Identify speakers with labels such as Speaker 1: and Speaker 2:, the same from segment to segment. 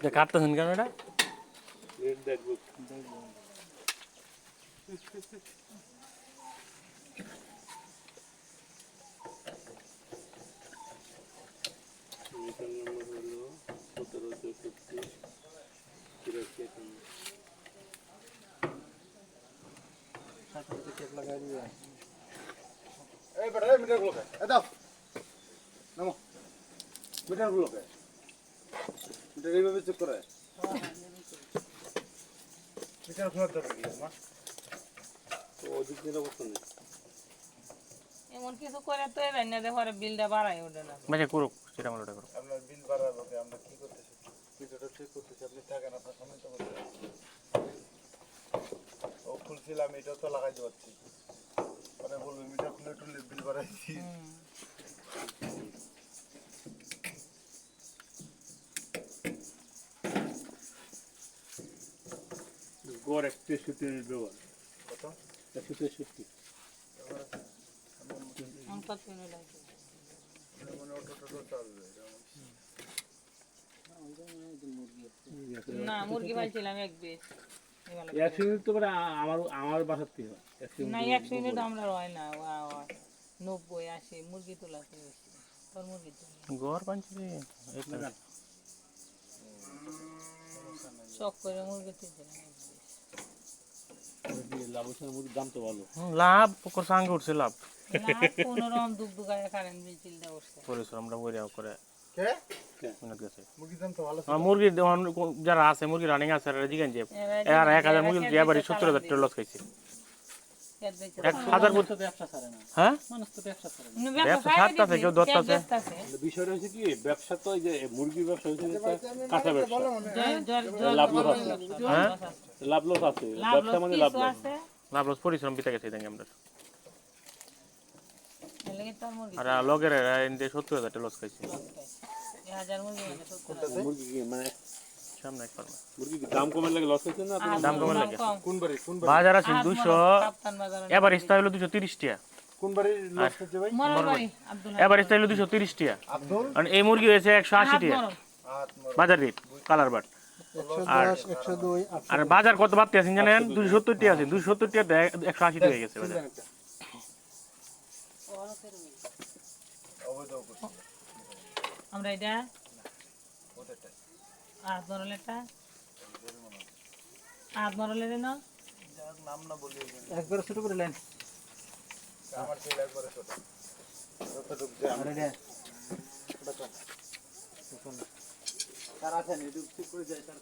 Speaker 1: যে কাটতেছেন কেন এটা?
Speaker 2: দেখবো মিটার নম্বর হলো 17 64 এই বেটা মিটার গুলো কে দাও নামো মিটার গুলো কে মিটার এইভাবে চেক করে মিটার খোলার দরকার কি মা তো ওদিক দিয়ে অবস্থা নেই
Speaker 3: এমন কিছু করে তো এবার না যে পরে বিলটা বাড়াই ওঠে না
Speaker 1: মানে করুক সেটা আমার ওটা করুক।
Speaker 2: আপনার বিল বাড়াবো কি আমরা কি করতেছি কিছুটা চেক করতেছি আপনি থাকেন আপনার সামনে তো করতে ও খুলছিলাম এটা তো লাগাইতে পারছি পরে বলবো মিটার খুলে টুলে বিল বাড়াইছি গড় 63 ব্যবহার কত 163
Speaker 3: আমি কত কিলো লাগে
Speaker 2: মানে অটো চালবে
Speaker 3: না মুরগি পাইছিলাম এক বেশ
Speaker 2: একশো ইউনিট তো করে আমার বাসার থেকে হয়
Speaker 3: না 100 ইউনিট আমরা হয় না 90 80 মুরগি তোলা তোর মুরগি
Speaker 1: ঘর পাঞ্চি
Speaker 3: শখ করে মুরগি তুলছিলাম
Speaker 2: লাভ হচ্ছে মুরগির দাম তো ভালো
Speaker 1: লাভ পোকর সঙ্গে উঠছে লাভ
Speaker 3: না কোনো রকম দুগায় কারেন্ট বিল চিলতে বসছে
Speaker 1: পরিশ্রমটা করে মিনিট গেছে
Speaker 2: মুরগির দাম তো ভালো
Speaker 1: মুরগি যারা আছে মুরগি রানিং আছে জিগান যে আর 1000 মুরগি দিয়ে এবারে 70000 টাকা লস খাইছে 1000 মধ্যে ব্যবসা ছাড়ে না হ্যাঁ মানুষ তো ব্যবসা ছাড়ে না ব্যবসা ছাড়তা থেকে দত্তাছে
Speaker 2: বিষয়টা হচ্ছে কি ব্যবসা তো এই যে মুরগি ব্যবসা হচ্ছে কাঁচা ব্যবসা লাভ লস আছে
Speaker 1: হ্যাঁ
Speaker 2: লাভ লস আছে ব্যবসা মানে লাভ লস
Speaker 1: লাভ লস পরিশ্রম বিতা গেছে দেন আমরা
Speaker 3: লাগে তোর মুরগি
Speaker 1: আর লগের ইনদে 70000 টাকা লস খাইছে
Speaker 3: 1000 মুরগি
Speaker 2: মুরগি কি মানে
Speaker 1: সামনে এক পারবে
Speaker 2: মুরগি দাম কমে লাগে লস হচ্ছে না
Speaker 1: দাম কমে লাগে
Speaker 2: কোন বাড়ি
Speaker 1: বাজার আছে 200 এবার ইস্তা হলো 230 টাকা
Speaker 2: কোন বাড়ি লস হচ্ছে ভাই
Speaker 3: মরবাড়ি আব্দুল
Speaker 1: এবার ইস্তা হলো 230 টাকা
Speaker 2: আব্দুল
Speaker 1: আর এই মুরগি হয়েছে 180 টাকা বাজার রেট কালার বাট
Speaker 2: 110 102
Speaker 1: আর বাজার কত বাড়তে আছেন জানেন 270 টাকা আছে 270 টাকা 180 টাকা হয়ে গেছে বাজার
Speaker 3: আমরা এটা আদমরলেটা আদমরলের না
Speaker 2: নাম না বলি
Speaker 4: একবার ছোট করে লাইন
Speaker 2: আমার ছেল একবারে ছোট যতটুকু যে
Speaker 4: আরে রে তার আছে না একটু ঠিক করে যায় তার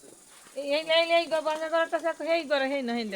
Speaker 3: এই বাজার করতে এই করে হেই না হেই